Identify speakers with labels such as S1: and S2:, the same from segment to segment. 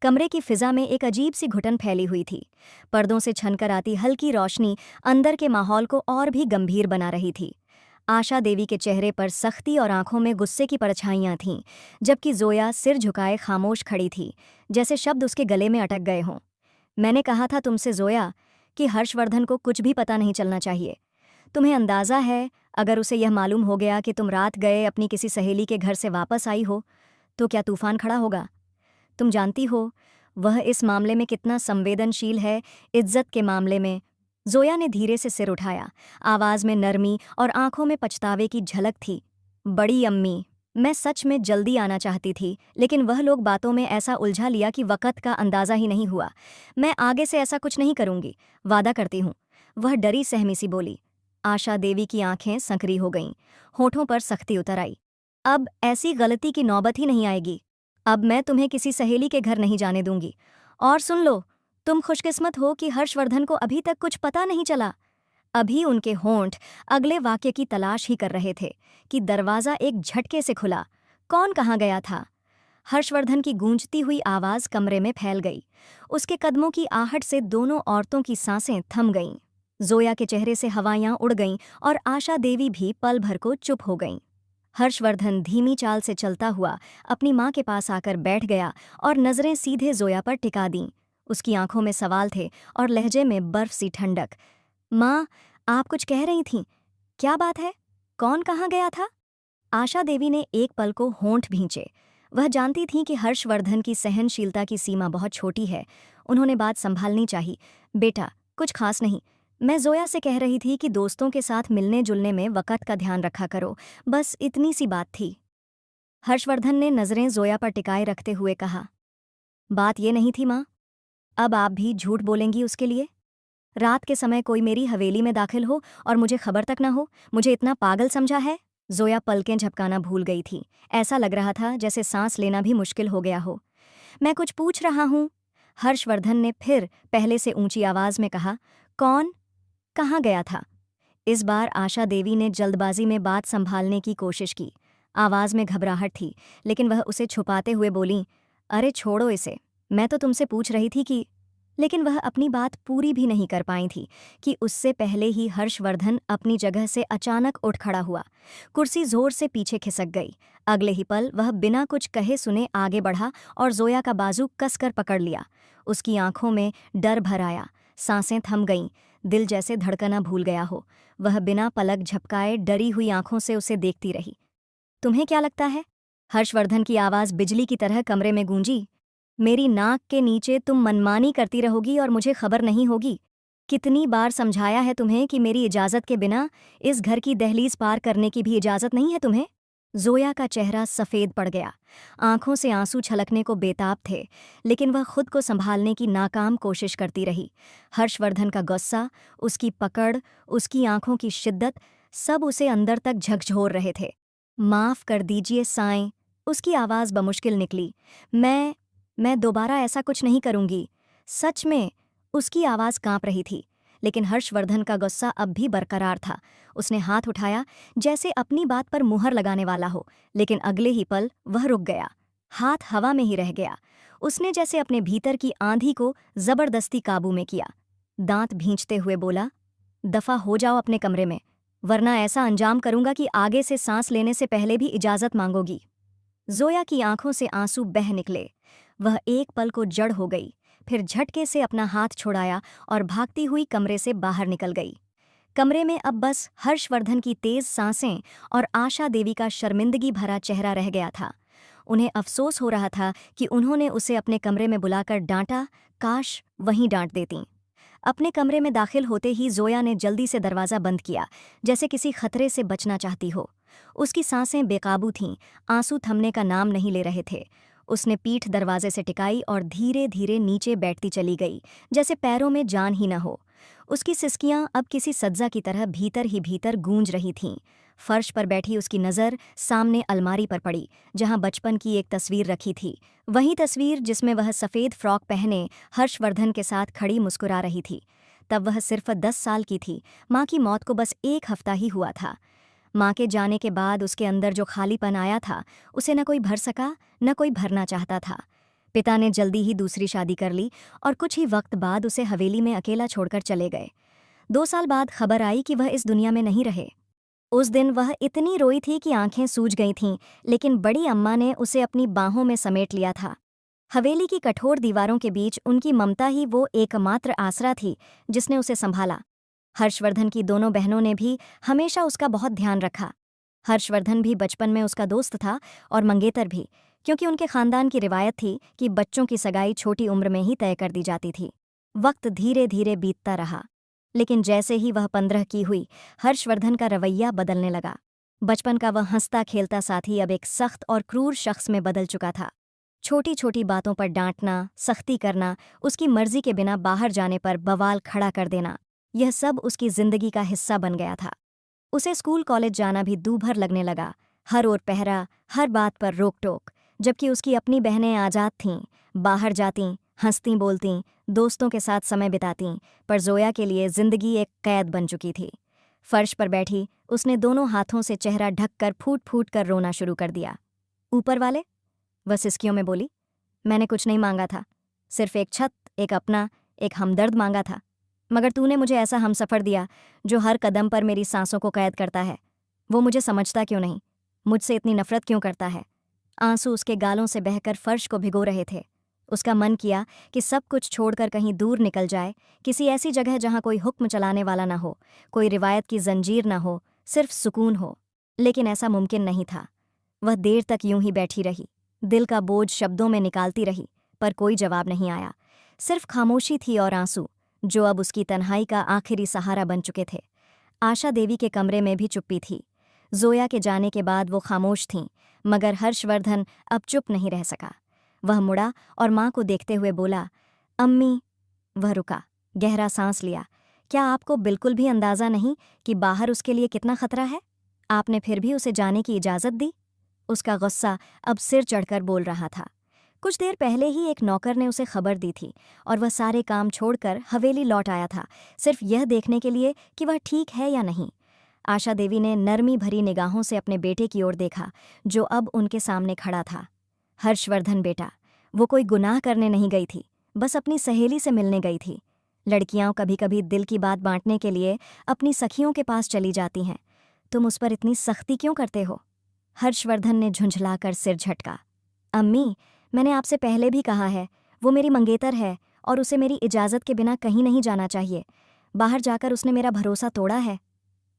S1: कमरे की फिजा में एक अजीब सी घुटन फैली हुई थी। पर्दों से छनकर आती हल्की रोशनी अंदर के माहौल को और भी गंभीर बना रही थी। आशा देवी के चेहरे पर सख्ती और आंखों में गुस्से की परछाइयां थीं, जबकि जोया सिर झुकाए खामोश खड़ी थी, जैसे शब्द उसके गले में अटक गए हों। मैंने कहा था तुमसे जोया कि हर्षवर्धन को कुछ भी पता नहीं चलना चाहिए। तुम्हें अंदाज़ा है, अगर उसे यह मालूम हो गया कि तुम रात गए अपनी किसी सहेली के घर से वापस आई हो, तो क्या तूफान खड़ा होगा? तुम जानती हो वह इस मामले में कितना संवेदनशील है, इज्जत के मामले में। जोया ने धीरे से सिर उठाया। आवाज में नरमी और आंखों में पछतावे की झलक थी। बड़ी अम्मी, मैं सच में जल्दी आना चाहती थी, लेकिन वह लोग बातों में ऐसा उलझा लिया कि वक़्त का अंदाज़ा ही नहीं हुआ। मैं आगे से ऐसा कुछ नहीं करूंगी, वादा करती हूँ। वह डरी सहमी सी बोली। आशा देवी की आंखें संकरी हो गईं, होठों पर सख्ती उतर आई। अब ऐसी गलती की नौबत ही नहीं आएगी। अब मैं तुम्हें किसी सहेली के घर नहीं जाने दूंगी। और सुन लो, तुम खुशकिस्मत हो कि हर्षवर्धन को अभी तक कुछ पता नहीं चला। अभी उनके होंठ अगले वाक्य की तलाश ही कर रहे थे कि दरवाज़ा एक झटके से खुला। कौन कहाँ गया था? हर्षवर्धन की गूंजती हुई आवाज़ कमरे में फैल गई। उसके कदमों की आहट से दोनों औरतों की सांसें थम गईं। जोया के चेहरे से हवाइयां उड़ गईं और आशा देवी भी पल भर को चुप हो गईं। हर्षवर्धन धीमी चाल से चलता हुआ अपनी माँ के पास आकर बैठ गया और नज़रें सीधे जोया पर टिका दीं। उसकी आंखों में सवाल थे और लहजे में बर्फ सी ठंडक। माँ, आप कुछ कह रही थीं। क्या बात है? कौन कहाँ गया था? आशा देवी ने एक पल को होंठ भींचे। वह जानती थीं कि हर्षवर्धन की सहनशीलता की सीमा बहुत छोटी है। उन्होंने बात संभालनी चाहिए। बेटा, कुछ खास नहीं। मैं जोया से कह रही थी कि दोस्तों के साथ मिलने जुलने में वक़्त का ध्यान रखा करो। बस इतनी सी बात थी। हर्षवर्धन ने नज़रें जोया पर टिकाए रखते हुए कहा। बात ये नहीं थी माँ। अब आप भी झूठ बोलेंगी उसके लिए? रात के समय कोई मेरी हवेली में दाखिल हो और मुझे खबर तक न हो, मुझे इतना पागल समझा है? जोया पलकें झपकाना भूल गई थी। ऐसा लग रहा था जैसे सांस लेना भी मुश्किल हो गया हो। मैं कुछ पूछ रहा हूँ। हर्षवर्धन ने फिर पहले से ऊंची आवाज में कहा। कौन कहाँ गया था? इस बार आशा देवी ने जल्दबाजी में बात संभालने की कोशिश की। आवाज में घबराहट थी, लेकिन वह उसे छुपाते हुए बोली। अरे छोड़ो इसे, मैं तो तुमसे पूछ रही थी कि। लेकिन वह अपनी बात पूरी भी नहीं कर पाई थी कि उससे पहले ही हर्षवर्धन अपनी जगह से अचानक उठ खड़ा हुआ। कुर्सी जोर से पीछे खिसक गई। अगले ही पल वह बिना कुछ कहे सुने आगे बढ़ा और जोया का बाजू कसकर पकड़ लिया। उसकी आंखों में डर भर आया, सांसें थम गईं, दिल जैसे धड़कना भूल गया हो। वह बिना पलक झपकाए डरी हुई आंखों से उसे देखती रही। तुम्हें क्या लगता है? हर्षवर्धन की आवाज़ बिजली की तरह कमरे में गूंजी। मेरी नाक के नीचे तुम मनमानी करती रहोगी और मुझे खबर नहीं होगी? कितनी बार समझाया है तुम्हें कि मेरी इजाज़त के बिना इस घर की दहलीज पार करने की भी इजाज़त नहीं है तुम्हें? जोया का चेहरा सफ़ेद पड़ गया। आंखों से आंसू छलकने को बेताब थे, लेकिन वह खुद को संभालने की नाकाम कोशिश करती रही। हर्षवर्धन का गुस्सा, उसकी पकड़, उसकी आंखों की शिद्दत, सब उसे अंदर तक झकझोर रहे थे। माफ़ कर दीजिए साईं, उसकी आवाज़ बमुश्किल निकली। मैं दोबारा ऐसा कुछ नहीं करूंगी। सच में। उसकी आवाज़ कांप रही थी, लेकिन हर्षवर्धन का गुस्सा अब भी बरकरार था। उसने हाथ उठाया, जैसे अपनी बात पर मुहर लगाने वाला हो, लेकिन अगले ही पल वह रुक गया। हाथ हवा में ही रह गया। उसने जैसे अपने भीतर की आंधी को जबरदस्ती काबू में किया। दांत भींचते हुए बोला, दफा हो जाओ अपने कमरे में, वरना ऐसा अंजाम करूंगा कि आगे से सांस लेने से पहले भी इजाज़त मांगोगी। जोया की आंखों से आंसू बह निकले। वह एक पल को जड़ हो गई, फिर झटके से अपना हाथ छुड़ाया और भागती हुई कमरे से बाहर निकल गई। कमरे में अब बस हर्षवर्धन की तेज सांसें और आशा देवी का शर्मिंदगी भरा चेहरा रह गया था। उन्हें अफसोस हो रहा था कि उन्होंने उसे अपने कमरे में बुलाकर डांटा, काश वहीं डांट देतीं। अपने कमरे में दाखिल होते ही जोया ने जल्दी से दरवाज़ा बंद किया, जैसे किसी खतरे से बचना चाहती हो। उसकी सांसें बेकाबू थीं, आंसू थमने का नाम नहीं ले रहे थे। उसने पीठ दरवाजे से टिकाई और धीरे धीरे नीचे बैठती चली गई, जैसे पैरों में जान ही न हो। उसकी सिसकियां अब किसी सज्जा की तरह भीतर ही भीतर गूंज रही थीं। फर्श पर बैठी उसकी नज़र सामने अलमारी पर पड़ी, जहां बचपन की एक तस्वीर रखी थी। वही तस्वीर जिसमें वह सफ़ेद फ्रॉक पहने हर्षवर्धन के साथ खड़ी मुस्कुरा रही थी। तब वह सिर्फ 10 साल की थी। माँ की मौत को बस एक हफ्ता ही हुआ था। माँ के जाने के बाद उसके अंदर जो खालीपन आया था, उसे न कोई भर सका, न कोई भरना चाहता था। पिता ने जल्दी ही दूसरी शादी कर ली और कुछ ही वक्त बाद उसे हवेली में अकेला छोड़कर चले गए। 2 साल बाद खबर आई कि वह इस दुनिया में नहीं रहे। उस दिन वह इतनी रोई थी कि आंखें सूज गई थीं, लेकिन बड़ी अम्मा ने उसे अपनी बाहों में समेट लिया था। हवेली की कठोर दीवारों के बीच उनकी ममता ही वो एकमात्र आसरा थी जिसने उसे संभाला। हर्षवर्धन की दोनों बहनों ने भी हमेशा उसका बहुत ध्यान रखा। हर्षवर्धन भी बचपन में उसका दोस्त था और मंगेतर भी, क्योंकि उनके खानदान की रिवायत थी कि बच्चों की सगाई छोटी उम्र में ही तय कर दी जाती थी। वक्त धीरे धीरे बीतता रहा, लेकिन जैसे ही वह 15 की हुई, हर्षवर्धन का रवैया बदलने लगा। बचपन का वह हंसता खेलता साथी अब एक सख्त और क्रूर शख्स में बदल चुका था। छोटी छोटी बातों पर डांटना, सख्ती करना, उसकी मर्जी के बिना बाहर जाने पर बवाल खड़ा कर देना, यह सब उसकी जिंदगी का हिस्सा बन गया था। उसे स्कूल कॉलेज जाना भी दूभर लगने लगा। हर ओर पहरा, हर बात पर रोक टोक, जबकि उसकी अपनी बहनें आज़ाद थीं, बाहर जातीं, हंसती बोलतीं, दोस्तों के साथ समय बितातीं, पर जोया के लिए जिंदगी एक कैद बन चुकी थी। फर्श पर बैठी उसने दोनों हाथों से चेहरा ढककर फूट फूट कर रोना शुरू कर दिया। ऊपर वाले, वह सिसकियों में बोली, मैंने कुछ नहीं मांगा था, सिर्फ एक छत, एक अपना, एक हमदर्द मांगा था, मगर तूने मुझे ऐसा हमसफर दिया जो हर कदम पर मेरी सांसों को कैद करता है। वो मुझे समझता क्यों नहीं, मुझसे इतनी नफरत क्यों करता है। आंसू उसके गालों से बहकर फर्श को भिगो रहे थे। उसका मन किया कि सब कुछ छोड़कर कहीं दूर निकल जाए, किसी ऐसी जगह जहां कोई हुक्म चलाने वाला ना हो, कोई रिवायत की जंजीर ना हो, सिर्फ सुकून हो। लेकिन ऐसा मुमकिन नहीं था। वह देर तक यूं ही बैठी रही, दिल का बोझ शब्दों में निकालती रही, पर कोई जवाब नहीं आया। सिर्फ खामोशी थी और आंसू, जो अब उसकी तन्हाई का आखिरी सहारा बन चुके थे। आशा देवी के कमरे में भी चुप्पी थी। जोया के जाने के बाद वो खामोश थीं, मगर हर्षवर्धन अब चुप नहीं रह सका। वह मुड़ा और माँ को देखते हुए बोला, अम्मी। वह रुका, गहरा सांस लिया। क्या आपको बिल्कुल भी अंदाज़ा नहीं कि बाहर उसके लिए कितना खतरा है? आपने फिर भी उसे जाने की इजाज़त दी? उसका गुस्सा अब सिर चढ़कर बोल रहा था। कुछ देर पहले ही एक नौकर ने उसे खबर दी थी और वह सारे काम छोड़कर हवेली लौट आया था, सिर्फ यह देखने के लिए कि वह ठीक है या नहीं। आशा देवी ने नरमी भरी निगाहों से अपने बेटे की ओर देखा, जो अब उनके सामने खड़ा था। हर्षवर्धन बेटा, वो कोई गुनाह करने नहीं गई थी, बस अपनी सहेली से मिलने गई थी। लड़कियां कभी कभी दिल की बात बांटने के लिए अपनी सखियों के पास चली जाती हैं। तुम उस पर इतनी सख्ती क्यों करते हो? हर्षवर्धन ने झुंझलाकर सिर झटका। अम्मी, मैंने आपसे पहले भी कहा है, वो मेरी मंगेतर है और उसे मेरी इजाज़त के बिना कहीं नहीं जाना चाहिए। बाहर जाकर उसने मेरा भरोसा तोड़ा है।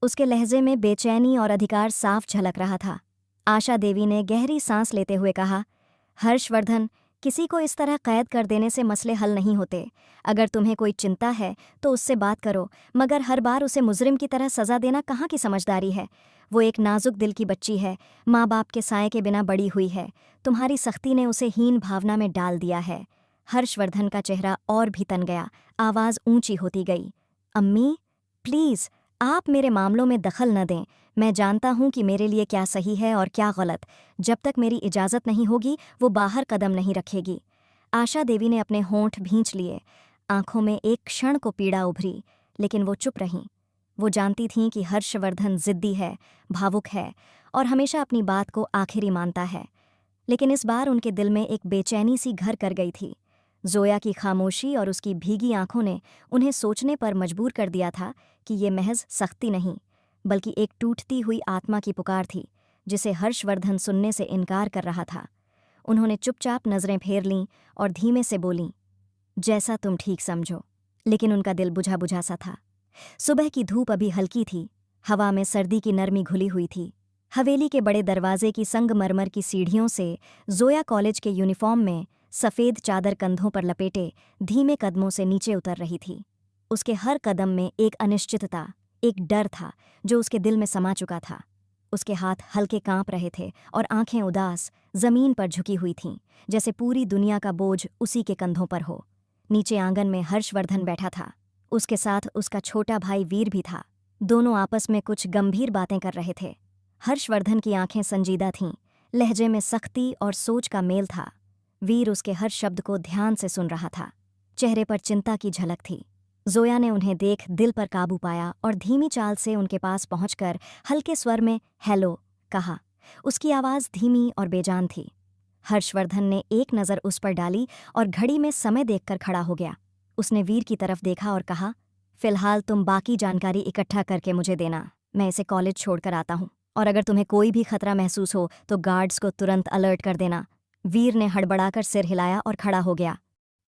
S1: उसके लहजे में बेचैनी और अधिकार साफ झलक रहा था। आशा देवी ने गहरी सांस लेते हुए कहा, हर्षवर्धन, किसी को इस तरह कैद कर देने से मसले हल नहीं होते। अगर तुम्हें कोई चिंता है तो उससे बात करो, मगर हर बार उसे मुजरिम की तरह सज़ा देना कहाँ की समझदारी है। वो एक नाजुक दिल की बच्ची है, माँ बाप के साए के बिना बड़ी हुई है। तुम्हारी सख्ती ने उसे हीन भावना में डाल दिया है। हर्षवर्धन का चेहरा और भी तन गया, आवाज़ ऊंची होती गई। अम्मी, प्लीज़, आप मेरे मामलों में दखल न दें। मैं जानता हूं कि मेरे लिए क्या सही है और क्या गलत। जब तक मेरी इजाज़त नहीं होगी वो बाहर कदम नहीं रखेगी। आशा देवी ने अपने होंठ भींच लिए। आंखों में एक क्षण को पीड़ा उभरी, लेकिन वो चुप रहीं। वो जानती थीं कि हर्षवर्धन जिद्दी है, भावुक है और हमेशा अपनी बात को आखिरी मानता है। लेकिन इस बार उनके दिल में एक बेचैनी सी घर कर गई थी। जोया की खामोशी और उसकी भीगी आंखों ने उन्हें सोचने पर मजबूर कर दिया था कि ये महज सख्ती नहीं, बल्कि एक टूटती हुई आत्मा की पुकार थी, जिसे हर्षवर्धन सुनने से इनकार कर रहा था। उन्होंने चुपचाप नज़रें फेर लीं और धीमे से बोलीं, जैसा तुम ठीक समझो। लेकिन उनका दिल बुझा बुझा सा था। सुबह की धूप अभी हल्की थी, हवा में सर्दी की नरमी घुली हुई थी। हवेली के बड़े दरवाजे की संगमरमर की सीढ़ियों से जोया कॉलेज के यूनिफॉर्म में सफ़ेद चादर कंधों पर लपेटे धीमे कदमों से नीचे उतर रही थी। उसके हर कदम में एक अनिश्चितता, एक डर था जो उसके दिल में समा चुका था। उसके हाथ हल्के कांप रहे थे और आंखें उदास जमीन पर झुकी हुई थीं, जैसे पूरी दुनिया का बोझ उसी के कंधों पर हो। नीचे आंगन में हर्षवर्धन बैठा था। उसके साथ उसका छोटा भाई वीर भी था। दोनों आपस में कुछ गंभीर बातें कर रहे थे। हर्षवर्धन की आंखें संजीदा थीं, लहजे में सख्ती और सोच का मेल था। वीर उसके हर शब्द को ध्यान से सुन रहा था। चेहरे पर चिंता की झलक थी। जोया ने उन्हें देख दिल पर काबू पाया और धीमी चाल से उनके पास पहुंचकर हल्के स्वर में हेलो कहा। उसकी आवाज़ धीमी और बेजान थी। हर्षवर्धन ने एक नज़र उस पर डाली और घड़ी में समय देखकर खड़ा हो गया। उसने वीर की तरफ देखा और कहा, फिलहाल तुम बाकी जानकारी इकट्ठा करके मुझे देना। मैं इसे कॉलेज छोड़कर आता हूँ, और अगर तुम्हें कोई भी खतरा महसूस हो तो गार्ड्स को तुरंत अलर्ट कर देना। वीर ने हड़बड़ाकर सिर हिलाया और खड़ा हो गया।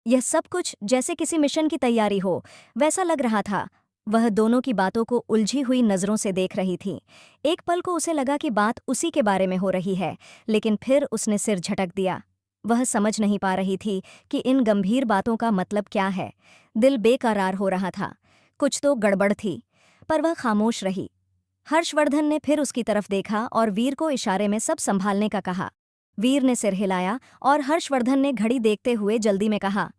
S1: यह सब कुछ जैसे किसी मिशन की तैयारी हो वैसा लग रहा था। वह दोनों की बातों को उलझी हुई नज़रों से देख रही थी। एक पल को उसे लगा कि बात उसी के बारे में हो रही है, लेकिन फिर उसने सिर झटक दिया। वह समझ नहीं पा रही थी कि इन गंभीर बातों का मतलब क्या है। दिल बेकरार हो रहा था, कुछ तो गड़बड़ थी, पर वह खामोश रही। हर्षवर्धन ने फिर उसकी तरफ देखा और वीर को इशारे में सब संभालने का कहा। वीर ने सिर हिलाया और हर्षवर्धन ने घड़ी देखते हुए जल्दी में कहा,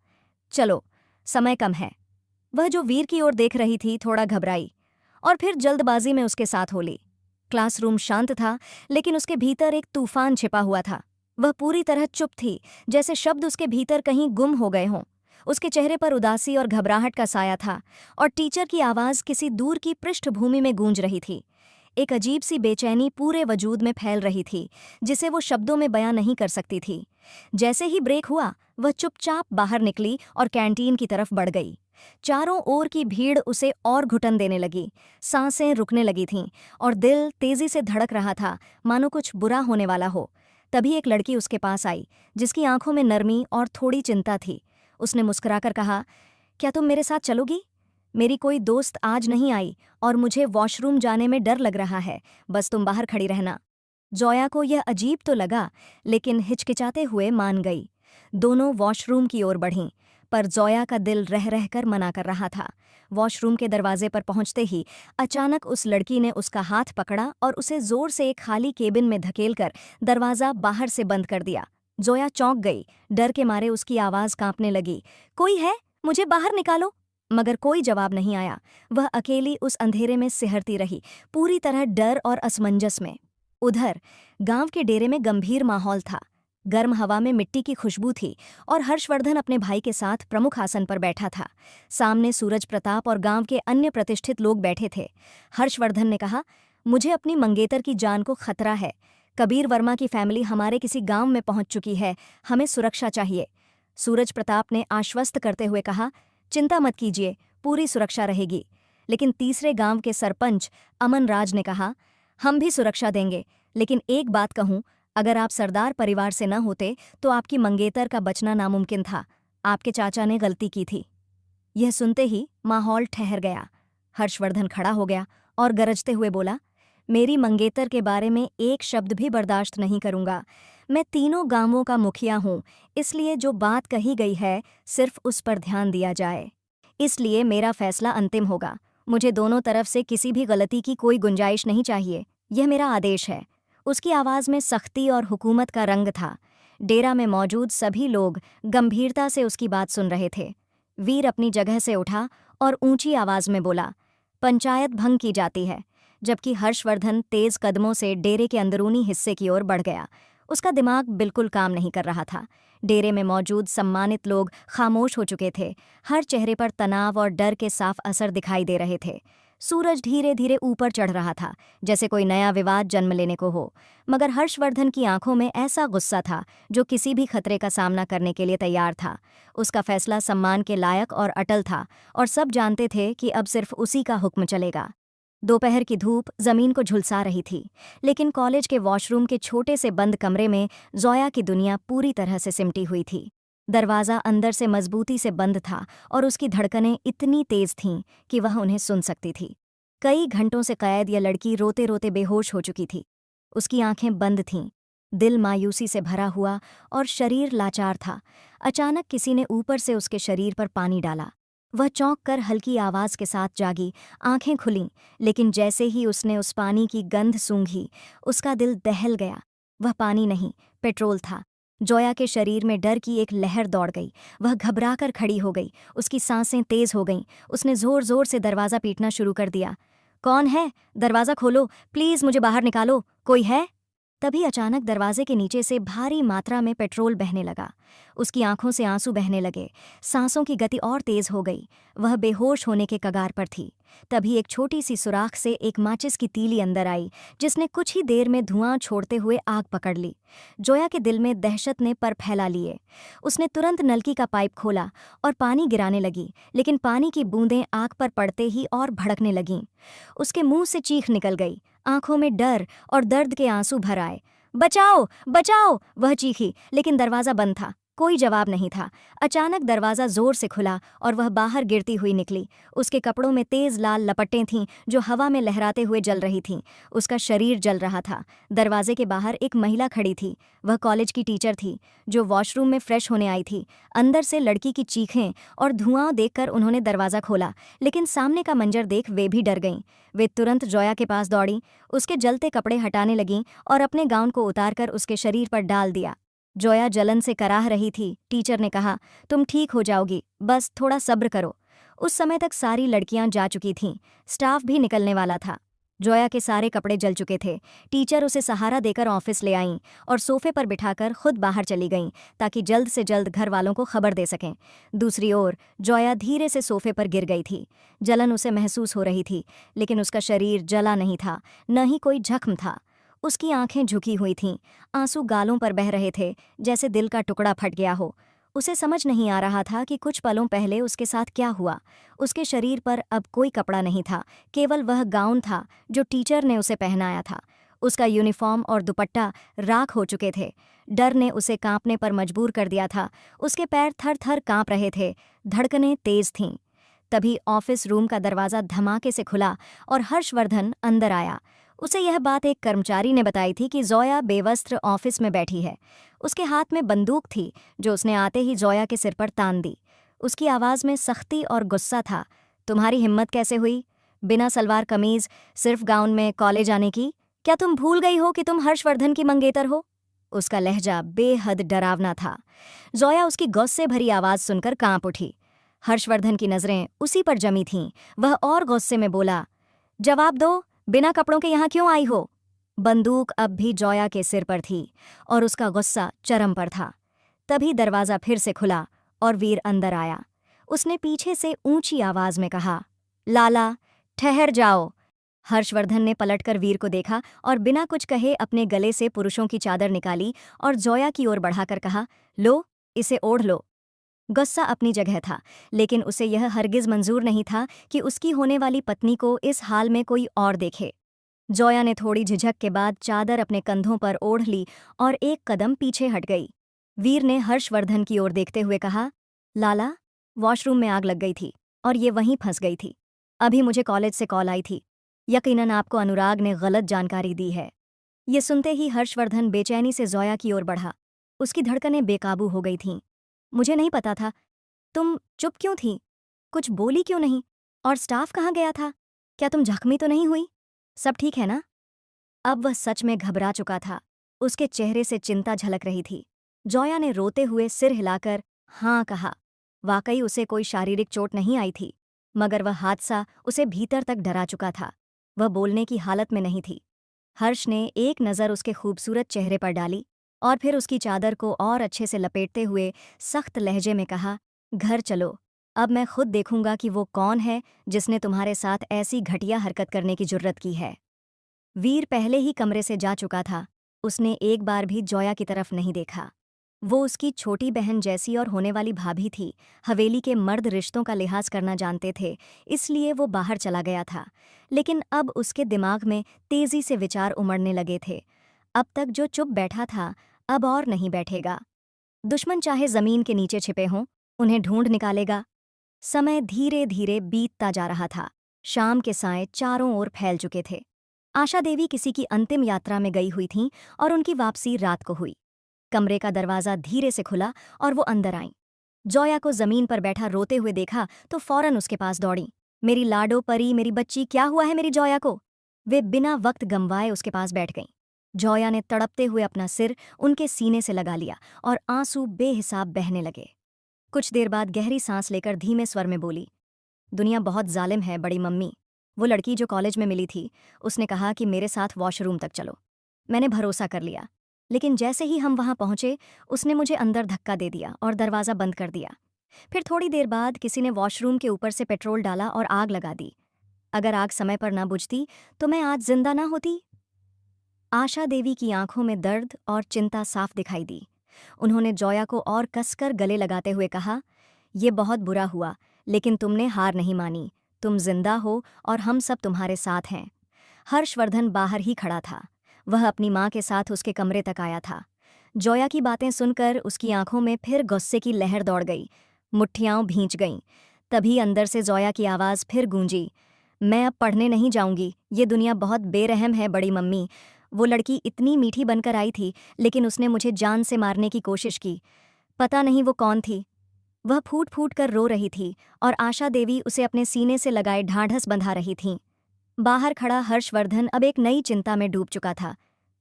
S1: चलो, समय कम है। वह जो वीर की ओर देख रही थी थोड़ा घबराई और फिर जल्दबाजी में उसके साथ हो ली। क्लासरूम शांत था, लेकिन उसके भीतर एक तूफान छिपा हुआ था। वह पूरी तरह चुप थी, जैसे शब्द उसके भीतर कहीं गुम हो गए हों। उसके चेहरे पर उदासी और घबराहट का साया था, और टीचर की आवाज़ किसी दूर की पृष्ठभूमि में गूंज रही थी। एक अजीब सी बेचैनी पूरे वजूद में फैल रही थी, जिसे वो शब्दों में बयां नहीं कर सकती थी। जैसे ही ब्रेक हुआ, वह चुपचाप बाहर निकली और कैंटीन की तरफ बढ़ गई। चारों ओर की भीड़ उसे और घुटन देने लगी, सांसें रुकने लगी थीं और दिल तेजी से धड़क रहा था, मानो कुछ बुरा होने वाला हो। तभी एक लड़की उसके पास आई, जिसकी आंखों में नरमी और थोड़ी चिंता थी। उसने मुस्कुराकर कहा, क्या तुम मेरे साथ चलोगी? मेरी कोई दोस्त आज नहीं आई और मुझे वॉशरूम जाने में डर लग रहा है, बस तुम बाहर खड़ी रहना। जोया को यह अजीब तो लगा, लेकिन हिचकिचाते हुए मान गई। दोनों वॉशरूम की ओर बढ़ीं, पर जोया का दिल रह रहकर मना कर रहा था। वॉशरूम के दरवाजे पर पहुंचते ही अचानक उस लड़की ने उसका हाथ पकड़ा और उसे जोर से एक खाली केबिन में धकेलकर दरवाज़ा बाहर से बंद कर दिया। जोया चौंक गई, डर के मारे उसकी आवाज़ कांपने लगी, कोई है? मुझे बाहर निकालो। मगर कोई जवाब नहीं आया। वह अकेली उस अंधेरे में सिहरती रही, पूरी तरह डर और असमंजस में। उधर गांव के डेरे में गंभीर माहौल था। गर्म हवा में मिट्टी की खुशबू थी और हर्षवर्धन अपने भाई के साथ प्रमुख आसन पर बैठा था। सामने सूरज प्रताप और गांव के अन्य प्रतिष्ठित लोग बैठे थे। हर्षवर्धन ने कहा, मुझे अपनी मंगेतर की जान को खतरा है। कबीर वर्मा की फैमिली हमारे किसी गांव में पहुंच चुकी है, हमें सुरक्षा चाहिए। सूरज प्रताप ने आश्वस्त करते हुए कहा, चिंता मत कीजिए, पूरी सुरक्षा रहेगी। लेकिन तीसरे गांव के सरपंच अमन राज ने कहा, हम भी सुरक्षा देंगे, लेकिन एक बात कहूं, अगर आप सरदार परिवार से न होते तो आपकी मंगेतर का बचना नामुमकिन था। आपके चाचा ने गलती की थी। यह सुनते ही माहौल ठहर गया। हर्षवर्धन खड़ा हो गया और गरजते हुए बोला, मेरी मंगेतर के बारे में एक शब्द भी बर्दाश्त नहीं करूंगा। मैं तीनों गांवों का मुखिया हूं, इसलिए जो बात कही गई है सिर्फ उस पर ध्यान दिया जाए। इसलिए मेरा फैसला अंतिम होगा। मुझे दोनों तरफ से किसी भी गलती की कोई गुंजाइश नहीं चाहिए। यह मेरा आदेश है। उसकी आवाज़ में सख्ती और हुकूमत का रंग था। डेरा में मौजूद सभी लोग गंभीरता से उसकी बात सुन रहे थे। वीर अपनी जगह से उठा और ऊंची आवाज़ में बोला, पंचायत भंग की जाती है। जबकि हर्षवर्धन तेज कदमों से डेरे के अंदरूनी हिस्से की ओर बढ़ गया। उसका दिमाग बिल्कुल काम नहीं कर रहा था। डेरे में मौजूद सम्मानित लोग खामोश हो चुके थे। हर चेहरे पर तनाव और डर के साफ असर दिखाई दे रहे थे। सूरज धीरे धीरे ऊपर चढ़ रहा था, जैसे कोई नया विवाद जन्म लेने को हो। मगर हर्षवर्धन की आंखों में ऐसा गुस्सा था जो किसी भी खतरे का सामना करने के लिए तैयार था। उसका फैसला सम्मान के लायक और अटल था, और सब जानते थे कि अब सिर्फ उसी का हुक्म चलेगा। दोपहर की धूप जमीन को झुलसा रही थी, लेकिन कॉलेज के वॉशरूम के छोटे से बंद कमरे में जोया की दुनिया पूरी तरह से सिमटी हुई थी। दरवाज़ा अंदर से मजबूती से बंद था और उसकी धड़कनें इतनी तेज थीं कि वह उन्हें सुन सकती थी। कई घंटों से कैद यह लड़की रोते रोते बेहोश हो चुकी थी। उसकी आंखें बंद थीं, दिल मायूसी से भरा हुआ और शरीर लाचार था। अचानक किसी ने ऊपर से उसके शरीर पर पानी डाला। वह चौंक कर हल्की आवाज़ के साथ जागी, आंखें खुलीं, लेकिन जैसे ही उसने उस पानी की गंध सूंघी, उसका दिल दहल गया। वह पानी नहीं, पेट्रोल था। जोया के शरीर में डर की एक लहर दौड़ गई। वह घबराकर खड़ी हो गई, उसकी सांसें तेज हो गईं। उसने जोर जोर से दरवाज़ा पीटना शुरू कर दिया। कौन है? दरवाज़ा खोलो, प्लीज़ मुझे बाहर निकालो, कोई है? तभी अचानक दरवाजे के नीचे से भारी मात्रा में पेट्रोल बहने लगा। उसकी आंखों से आंसू बहने लगे, सांसों की गति और तेज हो गई। वह बेहोश होने के कगार पर थी। तभी एक छोटी सी सुराख से एक माचिस की तीली अंदर आई, जिसने कुछ ही देर में धुआं छोड़ते हुए आग पकड़ ली। जोया के दिल में दहशत ने पर फैला लिए। उसने तुरंत नलकी का पाइप खोला और पानी गिराने लगी, लेकिन पानी की बूंदें आग पर पड़ते ही और भड़कने लगीं। उसके मुंह से चीख निकल गई, आंखों में डर और दर्द के आंसू भर आए। बचाओ बचाओ, वह चीखी, लेकिन दरवाज़ा बंद था। कोई जवाब नहीं था। अचानक दरवाज़ा जोर से खुला और वह बाहर गिरती हुई निकली। उसके कपड़ों में तेज लाल लपटें थीं जो हवा में लहराते हुए जल रही थीं। उसका शरीर जल रहा था। दरवाजे के बाहर एक महिला खड़ी थी। वह कॉलेज की टीचर थी जो वॉशरूम में फ्रेश होने आई थी। अंदर से लड़की की चीखें और धुआं देखकर उन्होंने दरवाज़ा खोला, लेकिन सामने का मंजर देख वे भी डर गईं। वे तुरंत जोया के पास दौड़ी, उसके जलते कपड़े हटाने लगीं और अपने गाउन को उतारकर उसके शरीर पर डाल दिया। जोया जलन से कराह रही थी। टीचर ने कहा, तुम ठीक हो जाओगी, बस थोड़ा सब्र करो। उस समय तक सारी लड़कियां जा चुकी थीं। स्टाफ भी निकलने वाला था। जोया के सारे कपड़े जल चुके थे। टीचर उसे सहारा देकर ऑफिस ले आईं और सोफे पर बिठाकर खुद बाहर चली गईं ताकि जल्द से जल्द घर वालों को खबर दे सकें। दूसरी ओर जोया धीरे से सोफे पर गिर गई थी। जलन उसे महसूस हो रही थी, लेकिन उसका शरीर जला नहीं था, न ही कोई जख्म था। उसकी आंखें झुकी हुई थीं, आंसू गालों पर बह रहे थे, जैसे दिल का टुकड़ा फट गया हो। उसे समझ नहीं आ रहा था कि कुछ पलों पहले उसके साथ क्या हुआ। उसके शरीर पर अब कोई कपड़ा नहीं था, केवल वह गाउन था जो टीचर ने उसे पहनाया था। उसका यूनिफॉर्म और दुपट्टा राख हो चुके थे। डर ने उसे कांपने पर मजबूर कर दिया था। उसके पैर थर थर कांप रहे थे, धड़कनें तेज थीं। तभी ऑफिस रूम का दरवाज़ा धमाके से खुला और हर्षवर्धन अंदर आया। उसे यह बात एक कर्मचारी ने बताई थी कि जोया बेवस्त्र ऑफिस में बैठी है। उसके हाथ में बंदूक थी जो उसने आते ही जोया के सिर पर तान दी। उसकी आवाज़ में सख्ती और गुस्सा था। तुम्हारी हिम्मत कैसे हुई, बिना सलवार कमीज, सिर्फ गाउन में कॉलेज आने की? क्या तुम भूल गई हो कि तुम हर्षवर्धन की मंगेतर हो? उसका लहजा बेहद डरावना था। जोया उसकी गुस्से भरी आवाज़ सुनकर कांप उठी। हर्षवर्धन की नज़रें उसी पर जमी थीं। वह और गुस्से में बोला, जवाब दो, बिना कपड़ों के यहाँ क्यों आई हो? बंदूक अब भी जोया के सिर पर थी और उसका गुस्सा चरम पर था। तभी दरवाज़ा फिर से खुला और वीर अंदर आया। उसने पीछे से ऊंची आवाज़ में कहा, लाला, ठहर जाओ। हर्षवर्धन ने पलटकर वीर को देखा और बिना कुछ कहे अपने गले से पुरुषों की चादर निकाली और जोया की ओर बढ़ाकर कहा, लो, इसे ओढ़ लो। गुस्सा अपनी जगह था, लेकिन उसे यह हरगिज मंजूर नहीं था कि उसकी होने वाली पत्नी को इस हाल में कोई और देखे। जोया ने थोड़ी झिझक के बाद चादर अपने कंधों पर ओढ़ ली और एक कदम पीछे हट गई। वीर ने हर्षवर्धन की ओर देखते हुए कहा, लाला, वॉशरूम में आग लग गई थी और ये वहीं फंस गई थी। अभी मुझे कॉलेज से कॉल आई थी। यकीनन आपको अनुराग ने गलत जानकारी दी है। ये सुनते ही हर्षवर्धन बेचैनी से जोया की ओर बढ़ा। उसकी धड़कनें बेकाबू हो गई थीं। मुझे नहीं पता था। तुम चुप क्यों थी? कुछ बोली क्यों नहीं? और स्टाफ कहाँ गया था? क्या तुम जख्मी तो नहीं हुई? सब ठीक है ना? अब वह सच में घबरा चुका था। उसके चेहरे से चिंता झलक रही थी। जोया ने रोते हुए सिर हिलाकर हाँ कहा। वाकई उसे कोई शारीरिक चोट नहीं आई थी, मगर वह हादसा उसे भीतर तक डरा चुका था। वह बोलने की हालत में नहीं थी। हर्ष ने एक नज़र उसके खूबसूरत चेहरे पर डाली और फिर उसकी चादर को और अच्छे से लपेटते हुए सख्त लहजे में कहा, घर चलो। अब मैं खुद देखूंगा कि वो कौन है जिसने तुम्हारे साथ ऐसी घटिया हरकत करने की जुर्रत की है। वीर पहले ही कमरे से जा चुका था। उसने एक बार भी जोया की तरफ नहीं देखा। वो उसकी छोटी बहन जैसी और होने वाली भाभी थी। हवेली के मर्द रिश्तों का लिहाज करना जानते थे, इसलिए वो बाहर चला गया था। लेकिन अब उसके दिमाग में तेजी से विचार उमड़ने लगे थे। अब तक जो चुप बैठा था, अब और नहीं बैठेगा। दुश्मन चाहे जमीन के नीचे छिपे हों, उन्हें ढूंढ निकालेगा। समय धीरे धीरे बीतता जा रहा था। शाम के साए चारों ओर फैल चुके थे। आशा देवी किसी की अंतिम यात्रा में गई हुई थीं और उनकी वापसी रात को हुई। कमरे का दरवाज़ा धीरे से खुला और वो अंदर आईं। जोया को जमीन पर बैठा रोते हुए देखा तो फौरन उसके पास दौड़ी। मेरी लाडो परी, मेरी बच्ची, क्या हुआ है मेरी जोया को? वे बिना वक्त गंवाए उसके पास बैठ गईं। जोया ने तड़पते हुए अपना सिर उनके सीने से लगा लिया और आंसू बेहिसाब बहने लगे। कुछ देर बाद गहरी सांस लेकर धीमे स्वर में बोली, दुनिया बहुत जालिम है बड़ी मम्मी। वो लड़की जो कॉलेज में मिली थी, उसने कहा कि मेरे साथ वॉशरूम तक चलो। मैंने भरोसा कर लिया। लेकिन जैसे ही हम वहां पहुंचे, उसने मुझे अंदर धक्का दे दिया और दरवाज़ा बंद कर दिया। फिर थोड़ी देर बाद किसी ने वॉशरूम के ऊपर से पेट्रोल डाला और आग लगा दी। अगर आग समय पर ना बुझती तो मैं आज जिंदा ना होती। आशा देवी की आंखों में दर्द और चिंता साफ दिखाई दी। उन्होंने जोया को और कसकर गले लगाते हुए कहा, ये बहुत बुरा हुआ, लेकिन तुमने हार नहीं मानी। तुम जिंदा हो और हम सब तुम्हारे साथ हैं। हर्षवर्धन बाहर ही खड़ा था। वह अपनी माँ के साथ उसके कमरे तक आया था। जोया की बातें सुनकर उसकी आंखों में फिर गुस्से की लहर दौड़ गई। मुट्ठियां भींच गईं। तभी अंदर से जोया की आवाज़ फिर गूंजी, मैं अब पढ़ने नहीं जाऊंगी। ये दुनिया बहुत बेरहम है बड़ी मम्मी। वो लड़की इतनी मीठी बनकर आई थी, लेकिन उसने मुझे जान से मारने की कोशिश की। पता नहीं वो कौन थी। वह फूट फूट कर रो रही थी और आशा देवी उसे अपने सीने से लगाए ढाढ़स बंधा रही थीं। बाहर खड़ा हर्षवर्धन अब एक नई चिंता में डूब चुका था।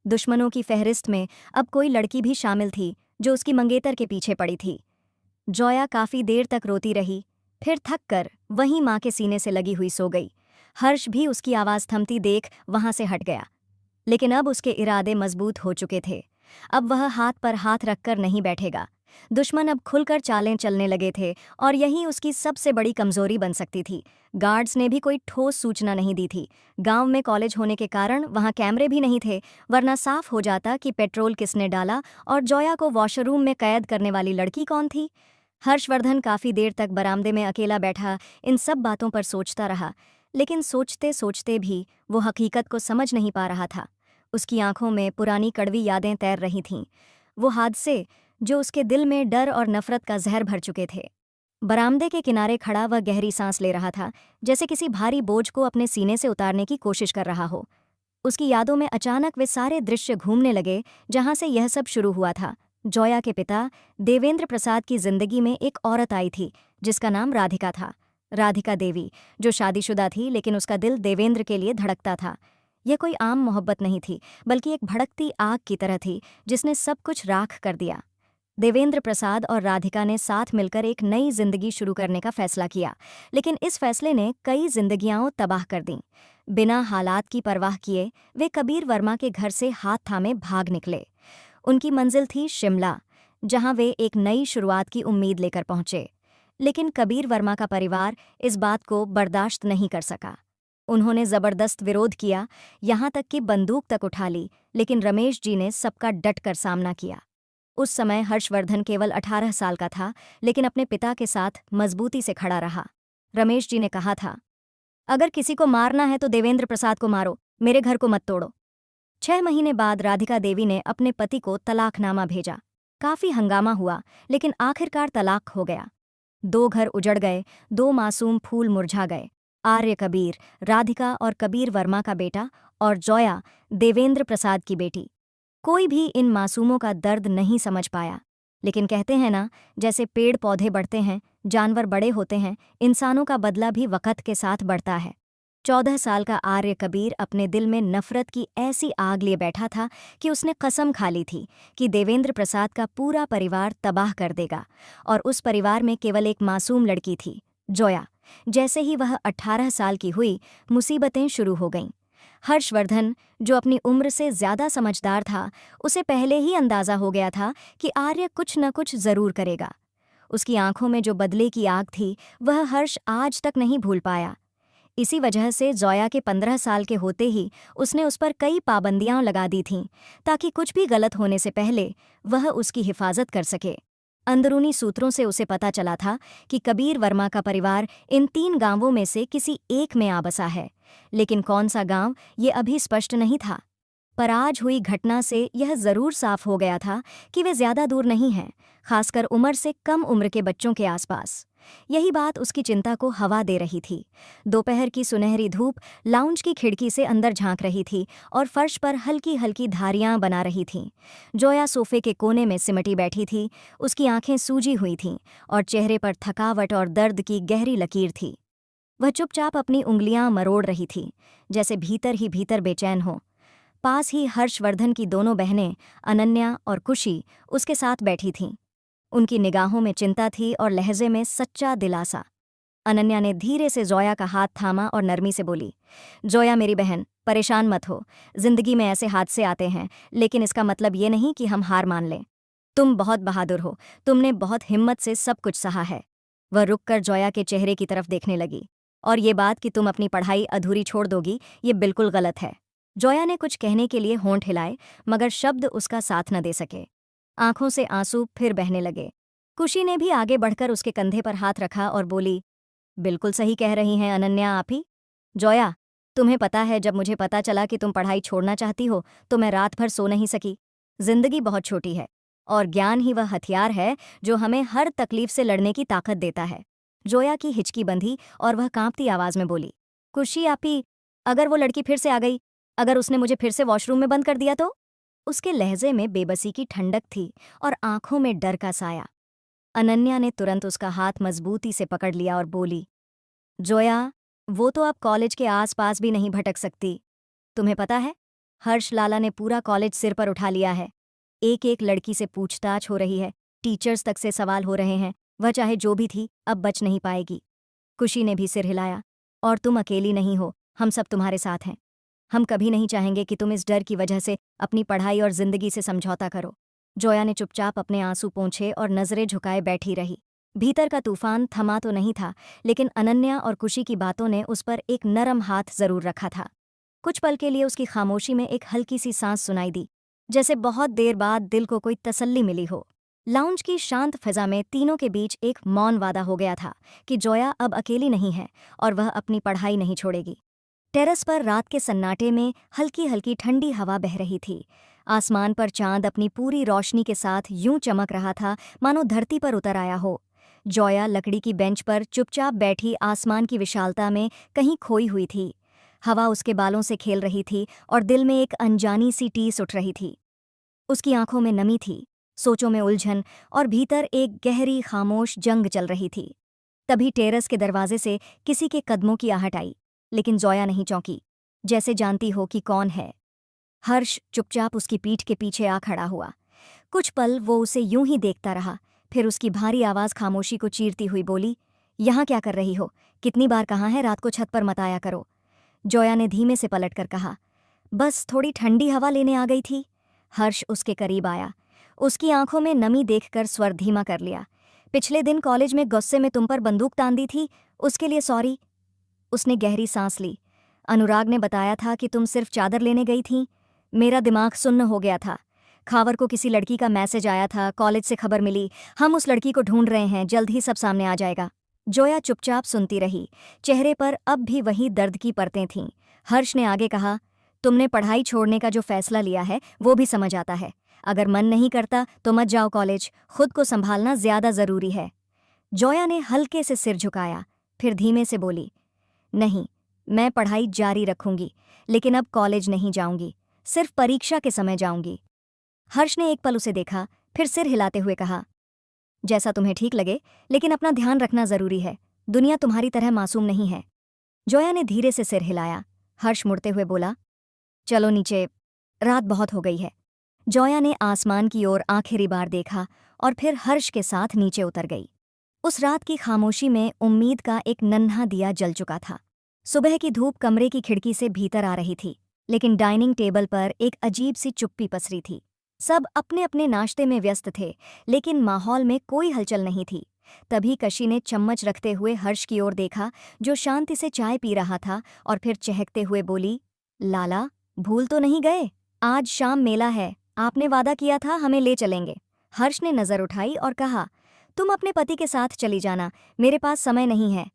S1: दुश्मनों की फहरिस्त में अब कोई लड़की भी शामिल थी जो उसकी मंगेतर के पीछे पड़ी थी। जोया काफी देर तक रोती रही, फिर थक कर वहीं माँ के सीने से लगी हुई सो गई। हर्ष भी उसकी आवाज़ थमती देख वहां से हट गया। लेकिन अब उसके इरादे मजबूत हो चुके थे। अब वह हाथ पर हाथ रखकर नहीं बैठेगा। दुश्मन अब खुलकर चालें चलने लगे थे और यही उसकी सबसे बड़ी कमजोरी बन सकती थी। गार्ड्स ने भी कोई ठोस सूचना नहीं दी थी। गांव में कॉलेज होने के कारण वहां कैमरे भी नहीं थे, वरना साफ हो जाता कि पेट्रोल किसने डाला और जोया को वॉशरूम में कैद करने वाली लड़की कौन थी। हर्षवर्धन काफी देर तक बरामदे में अकेला बैठा इन सब बातों पर सोचता रहा, लेकिन सोचते सोचते भी वो हकीकत को समझ नहीं पा रहा था। उसकी आंखों में पुरानी कड़वी यादें तैर रही थीं, वो हादसे जो उसके दिल में डर और नफरत का जहर भर चुके थे। बरामदे के किनारे खड़ा वह गहरी सांस ले रहा था, जैसे किसी भारी बोझ को अपने सीने से उतारने की कोशिश कर रहा हो। उसकी यादों में अचानक वे सारे दृश्य घूमने लगे जहां से यह सब शुरू हुआ था। जोया के पिता देवेंद्र प्रसाद की जिंदगी में एक औरत आई थी जिसका नाम राधिका था। राधिका देवी, जो शादीशुदा थी, लेकिन उसका दिल देवेंद्र के लिए धड़कता था। यह कोई आम मोहब्बत नहीं थी, बल्कि एक भड़कती आग की तरह थी जिसने सब कुछ राख कर दिया। देवेंद्र प्रसाद और राधिका ने साथ मिलकर एक नई जिंदगी शुरू करने का फैसला किया, लेकिन इस फैसले ने कई जिंदगियां तबाह कर दीं। बिना हालात की परवाह किए वे कबीर वर्मा के घर से हाथ थामे भाग निकले। उनकी मंजिल थी शिमला, जहां वे एक नई शुरुआत की उम्मीद लेकर पहुंचे। लेकिन कबीर वर्मा का परिवार इस बात को बर्दाश्त नहीं कर सका। उन्होंने जबरदस्त विरोध किया, यहां तक कि बंदूक तक उठा ली, लेकिन रमेश जी ने सबका डट कर सामना किया। उस समय हर्षवर्धन केवल 18 साल का था, लेकिन अपने पिता के साथ मजबूती से खड़ा रहा। रमेश जी ने कहा था, अगर किसी को मारना है तो देवेंद्र प्रसाद को मारो, मेरे घर को मत तोड़ो। 6 महीने बाद राधिका देवी ने अपने पति को तलाकनामा भेजा। काफी हंगामा हुआ, लेकिन आखिरकार तलाक हो गया। 2 घर उजड़ गए, 2 मासूम फूल मुरझा गए। आर्य कबीर, राधिका और कबीर वर्मा का बेटा, और जोया, देवेंद्र प्रसाद की बेटी। कोई भी इन मासूमों का दर्द नहीं समझ पाया। लेकिन कहते हैं ना, जैसे पेड़ पौधे बढ़ते हैं, जानवर बड़े होते हैं, इंसानों का बदला भी वक़्त के साथ बढ़ता है। 14 साल का आर्य कबीर अपने दिल में नफरत की ऐसी आग लिए बैठा था कि उसने कसम खा ली थी कि देवेंद्र प्रसाद का पूरा परिवार तबाह कर देगा, और उस परिवार में केवल एक मासूम लड़की थी, जोया। जैसे ही वह 18 साल की हुई, मुसीबतें शुरू हो गईं। हर्षवर्धन, जो अपनी उम्र से ज्यादा समझदार था, उसे पहले ही अंदाजा हो गया था कि आर्य कुछ न कुछ जरूर करेगा। उसकी आंखों में जो बदले की आग थी, वह हर्ष आज तक नहीं भूल पाया। इसी वजह से जोया के 15 साल के होते ही उसने उस पर कई पाबंदियां लगा दी थीं, ताकि कुछ भी गलत होने से पहले वह उसकी हिफाजत कर सके। अंदरूनी सूत्रों से उसे पता चला था कि कबीर वर्मा का परिवार इन 3 गांवों में से किसी एक में आ बसा है, लेकिन कौन सा गांव ये अभी स्पष्ट नहीं था। पर आज हुई घटना से यह जरूर साफ हो गया था कि वे ज्यादा दूर नहीं हैं, खासकर उम्र से कम उम्र के बच्चों के आसपास। यही बात उसकी चिंता को हवा दे रही थी। दोपहर की सुनहरी धूप लाउंज की खिड़की से अंदर झांक रही थी और फर्श पर हल्की हल्की धारियां बना रही थीं। जोया सोफे के कोने में सिमटी बैठी थी, उसकी आंखें सूजी हुई थीं और चेहरे पर थकावट और दर्द की गहरी लकीर थी। वह चुपचाप अपनी उंगलियां मरोड़ रही थी, जैसे भीतर ही भीतर बेचैन हो। पास ही हर्षवर्धन की दोनों बहनें, अनन्या और खुशी, उसके साथ बैठी थीं। उनकी निगाहों में चिंता थी और लहजे में सच्चा दिलासा। अनन्या ने धीरे से जोया का हाथ थामा और नरमी से बोली, जोया मेरी बहन, परेशान मत हो। जिंदगी में ऐसे हादसे आते हैं, लेकिन इसका मतलब ये नहीं कि हम हार मान लें। तुम बहुत बहादुर हो, तुमने बहुत हिम्मत से सब कुछ सहा है। वह रुककर जोया के चेहरे की तरफ देखने लगी। और ये बात कि तुम अपनी पढ़ाई अधूरी छोड़ दोगी, ये बिल्कुल गलत है। जोया ने कुछ कहने के लिए होंठ हिलाए, मगर शब्द उसका साथ न दे सके। आंखों से आंसू फिर बहने लगे। खुशी ने भी आगे बढ़कर उसके कंधे पर हाथ रखा और बोली, बिल्कुल सही कह रही हैं अनन्या आप ही। जोया, तुम्हें पता है, जब मुझे पता चला कि तुम पढ़ाई छोड़ना चाहती हो तो मैं रात भर सो नहीं सकी। जिंदगी बहुत छोटी है और ज्ञान ही वह हथियार है जो हमें हर तकलीफ से लड़ने की ताकत देता है। जोया की हिचकी बंधी और वह कांपती आवाज में बोली, खुशी आपी, अगर वो लड़की फिर से आ गई, अगर उसने मुझे फिर से वॉशरूम में बंद कर दिया तो? उसके लहजे में बेबसी की ठंडक थी और आंखों में डर का साया। अनन्या ने तुरंत उसका हाथ मजबूती से पकड़ लिया और बोली, जोया, वो तो अब कॉलेज के आसपास भी नहीं भटक सकती। तुम्हें पता है, हर्ष लाला ने पूरा कॉलेज सिर पर उठा लिया है। एक एक लड़की से पूछताछ हो रही है, टीचर्स तक से सवाल हो रहे हैं। वह चाहे जो भी थी, अब बच नहीं पाएगी। खुशी ने भी सिर हिलाया, और तुम अकेली नहीं हो, हम सब तुम्हारे साथ हैं। हम कभी नहीं चाहेंगे कि तुम इस डर की वजह से अपनी पढ़ाई और जिंदगी से समझौता करो। जोया ने चुपचाप अपने आंसू पोंछे और नजरें झुकाए बैठी रही। भीतर का तूफान थमा तो नहीं था, लेकिन अनन्या और खुशी की बातों ने उस पर एक नरम हाथ जरूर रखा था। कुछ पल के लिए उसकी खामोशी में एक हल्की सी सांस सुनाई दी, जैसे बहुत देर बाद दिल को कोई तसल्ली मिली हो। लाउंज की शांत फिजा में तीनों के बीच एक मौन वादा हो गया था कि जोया अब अकेली नहीं है और वह अपनी पढ़ाई नहीं छोड़ेगी। टेरेस पर रात के सन्नाटे में हल्की हल्की ठंडी हवा बह रही थी। आसमान पर चांद अपनी पूरी रोशनी के साथ यूं चमक रहा था मानो धरती पर उतर आया हो। जोया लकड़ी की बेंच पर चुपचाप बैठी आसमान की विशालता में कहीं खोई हुई थी। हवा उसके बालों से खेल रही थी और दिल में एक अनजानी सी टीस उठ रही थी। उसकी आंखों में नमी थी, सोचों में उलझन, और भीतर एक गहरी खामोश जंग चल रही थी। तभी टेरेस के दरवाजे से किसी के कदमों की आहट आई, लेकिन जोया नहीं चौंकी, जैसे जानती हो कि कौन है। हर्ष चुपचाप उसकी पीठ के पीछे आ खड़ा हुआ। कुछ पल वो उसे यूं ही देखता रहा, फिर उसकी भारी आवाज खामोशी को चीरती हुई बोली, यहाँ क्या कर रही हो? कितनी बार कहा है रात को छत पर मत आया करो। जोया ने धीमे से पलटकर कहा, बस थोड़ी ठंडी हवा लेने आ गई थी। हर्ष उसके करीब आया, उसकी आंखों में नमी देखकर स्वर धीमा कर लिया। पिछले दिन कॉलेज में गुस्से में तुम पर बंदूक तान दी थी, उसके लिए सॉरी। उसने गहरी सांस ली। अनुराग ने बताया था कि तुम सिर्फ चादर लेने गई थीं। मेरा दिमाग सुन्न हो गया था। खावर को किसी लड़की का मैसेज आया था, कॉलेज से खबर मिली। हम उस लड़की को ढूंढ रहे हैं, जल्द ही सब सामने आ जाएगा। जोया चुपचाप सुनती रही, चेहरे पर अब भी वही दर्द की परतें थीं। हर्ष ने आगे कहा, तुमने पढ़ाई छोड़ने का जो फैसला लिया है वो भी समझ आता है। अगर मन नहीं करता तो मत जाओ कॉलेज, खुद को संभालना ज्यादा जरूरी है। जोया ने हल्के से सिर झुकाया, फिर धीमे से बोली, नहीं, मैं पढ़ाई जारी रखूंगी, लेकिन अब कॉलेज नहीं जाऊंगी, सिर्फ परीक्षा के समय जाऊंगी। हर्ष ने एक पल उसे देखा, फिर सिर हिलाते हुए कहा, जैसा तुम्हें ठीक लगे, लेकिन अपना ध्यान रखना जरूरी है। दुनिया तुम्हारी तरह मासूम नहीं है। जोया ने धीरे से सिर हिलाया। हर्ष मुड़ते हुए बोला, चलो नीचे, रात बहुत हो गई है। जोया ने आसमान की ओर आखिरी बार देखा और फिर हर्ष के साथ नीचे उतर गई। उस रात की खामोशी में उम्मीद का एक नन्हा दिया जल चुका था। सुबह की धूप कमरे की खिड़की से भीतर आ रही थी, लेकिन डाइनिंग टेबल पर एक अजीब सी चुप्पी पसरी थी। सब अपने अपने नाश्ते में व्यस्त थे, लेकिन माहौल में कोई हलचल नहीं थी। तभी कशी ने चम्मच रखते हुए हर्ष की ओर देखा, जो शांति से चाय पी रहा था, और फिर चहकते हुए बोली, लाला, भूल तो नहीं गए? आज शाम मेला है, आपने वादा किया था हमें ले चलेंगे। हर्ष ने नजर उठाई और कहा, तुम अपने पति के साथ चली जाना, मेरे पास समय नहीं है।